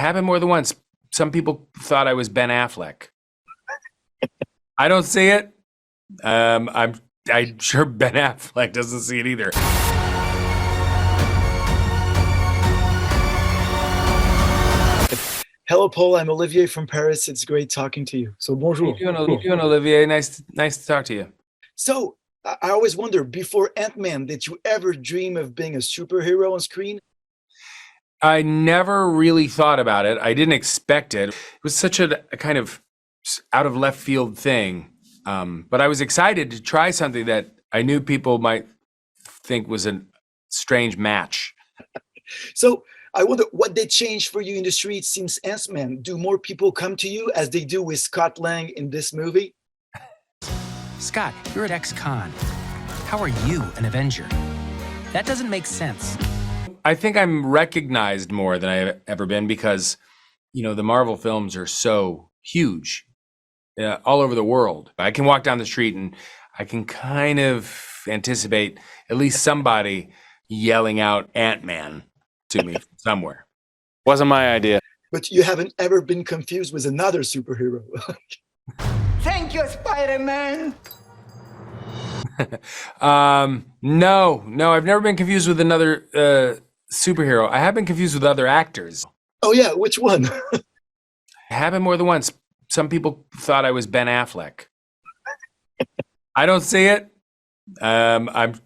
Happened more than once. Some people thought I was Ben Affleck. I don't see it. I'm sure Ben Affleck doesn't see it either. Hello, Paul. I'm Olivier from Paris. It's great talking to you. So bonjour. How you doing, Olivier? Nice to talk to you. So I always wonder, before AntMan, did you ever dream of being a superhero on screen? I never really thought about it. I didn't expect it. It was such a kind of out of left field thing. But I was excited to try something that I knew people might think was a strange match. So I wonder what did change for you in the streets since AntMan. Do more people come to you as they do with Scott Lang in this movie? Scott, you're an ex-con. How are you an Avenger? That doesn't make sense. I think I'm recognized more than I've ever been because, you know, the Marvel films are so huge all over the world. I can walk down the street and I can kind of anticipate at least somebody yelling out AntMan to me somewhere. Wasn't my idea. But you haven't ever been confused with another superhero. Thank you, Spider-Man. No, I've never been confused with another superhero. I have been confused with other actors. Oh yeah, which one? It happened more than once. Some people thought I was Ben Affleck. I don't see it. I'm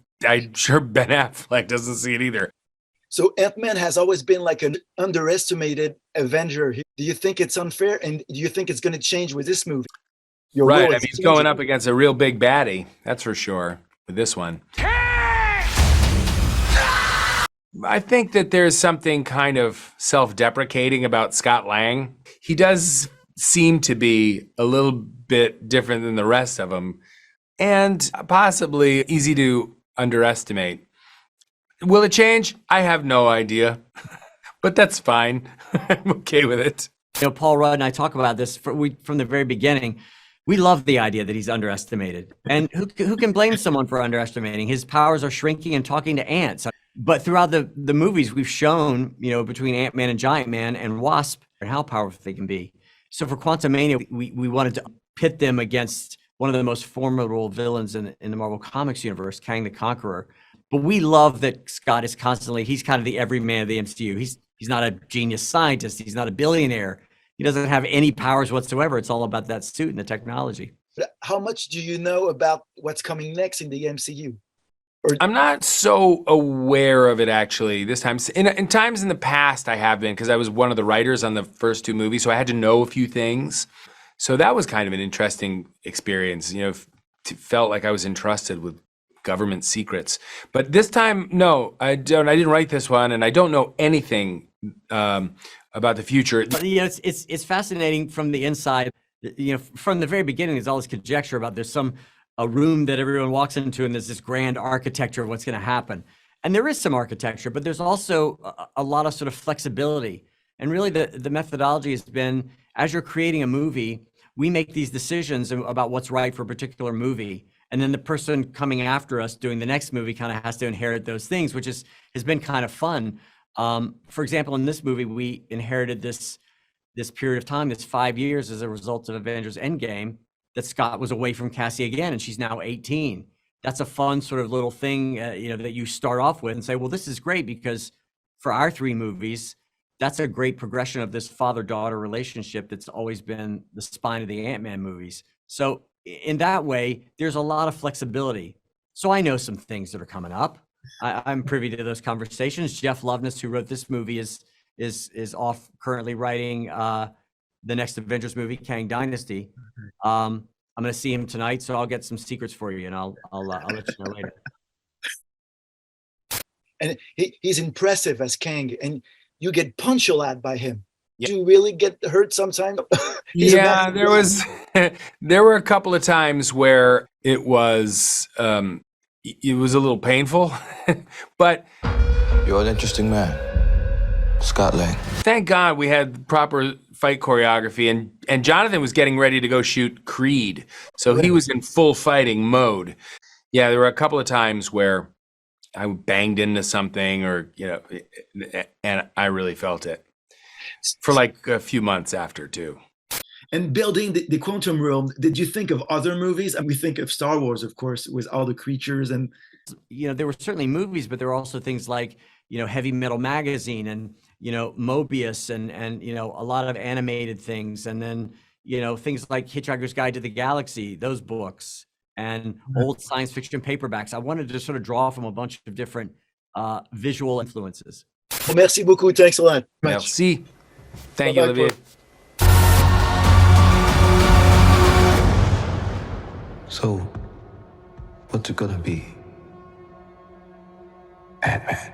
sure Ben Affleck doesn't see it either. So AntMan has always been like an underestimated Avenger. Do you think it's unfair? And do you think it's going to change with this movie? Your right. role I mean, is he's going changing. up against a real big baddie. That's for sure with this one. I think that there's something kind of self-deprecating about Scott Lang. He does seem to be a little bit different than the rest of them and possibly easy to underestimate. Will it change? I have no idea, but that's fine. I'm okay with it. You know, Paul Rudd and I talk about this from the very beginning. We love the idea that he's underestimated. And who can blame someone for underestimating? His powers are shrinking and talking to ants. But throughout the movies, we've shown, you know, between Ant-Man and Giant Man and Wasp and how powerful they can be. So for Quantumania, we wanted to pit them against one of the most formidable villains in the Marvel Comics universe, Kang the Conqueror. But we love that Scott is he's kind of the everyman of the MCU. He's not a genius scientist. He's not a billionaire. He doesn't have any powers whatsoever. It's all about that suit and the technology. How much do you know about what's coming next in the MCU? I'm not so aware of it actually this time. In times in the past I have been, because I was one of the writers on the first two movies, so I had to know a few things. So that was kind of an interesting experience. You know, felt like I was entrusted with government secrets. But this time, no, I don't. I didn't write this one, and I don't know anything about the future. But you know, it's fascinating from the inside. You know, from the very beginning, there's all this conjecture about there's a room that everyone walks into, and there's this grand architecture of what's going to happen. And there is some architecture, but there's also a lot of sort of flexibility. And really, the methodology has been, as you're creating a movie, we make these decisions about what's right for a particular movie. And then the person coming after us doing the next movie kind of has to inherit those things, which has been kind of fun. For example, in this movie, we inherited this period of time, this 5 years as a result of Avengers Endgame, that Scott was away from Cassie again, and she's now 18. That's a fun sort of little thing, you know, that you start off with and say, well, this is great because for our three movies, that's a great progression of this father-daughter relationship that's always been the spine of the Ant-Man movies. So in that way, there's a lot of flexibility. So I know some things that are coming up. I'm privy to those conversations. Jeff Loveness, who wrote this movie, is off currently writing the next Avengers movie, Kang Dynasty. I'm going to see him tonight, so I'll get some secrets for you, and I'll let you know later. And he's impressive as Kang, and you get punched a lot by him. Yeah. Do you really get hurt sometimes? Yeah, there were a couple of times where it was a little painful, but you're an interesting man, Scott Lang. Thank God we had proper fight choreography, and Jonathan was getting ready to go shoot Creed, so he was in full fighting mode. Yeah, there were a couple of times where I banged into something, or you know, and I really felt it. for like a few months after too. And building the quantum realm, did you think of other movies? And we think of Star Wars, of course, with all the creatures and There were certainly movies, but there were also things like, Heavy Metal Magazine and, Mobius and a lot of animated things. And then, things like Hitchhiker's Guide to the Galaxy, those books, and old science fiction paperbacks. I wanted to sort of draw from a bunch of different visual influences. Well, merci beaucoup. Thanks a lot. Merci. Thank you, Bye-bye, Olivier. So, what's it gonna be? AntMan.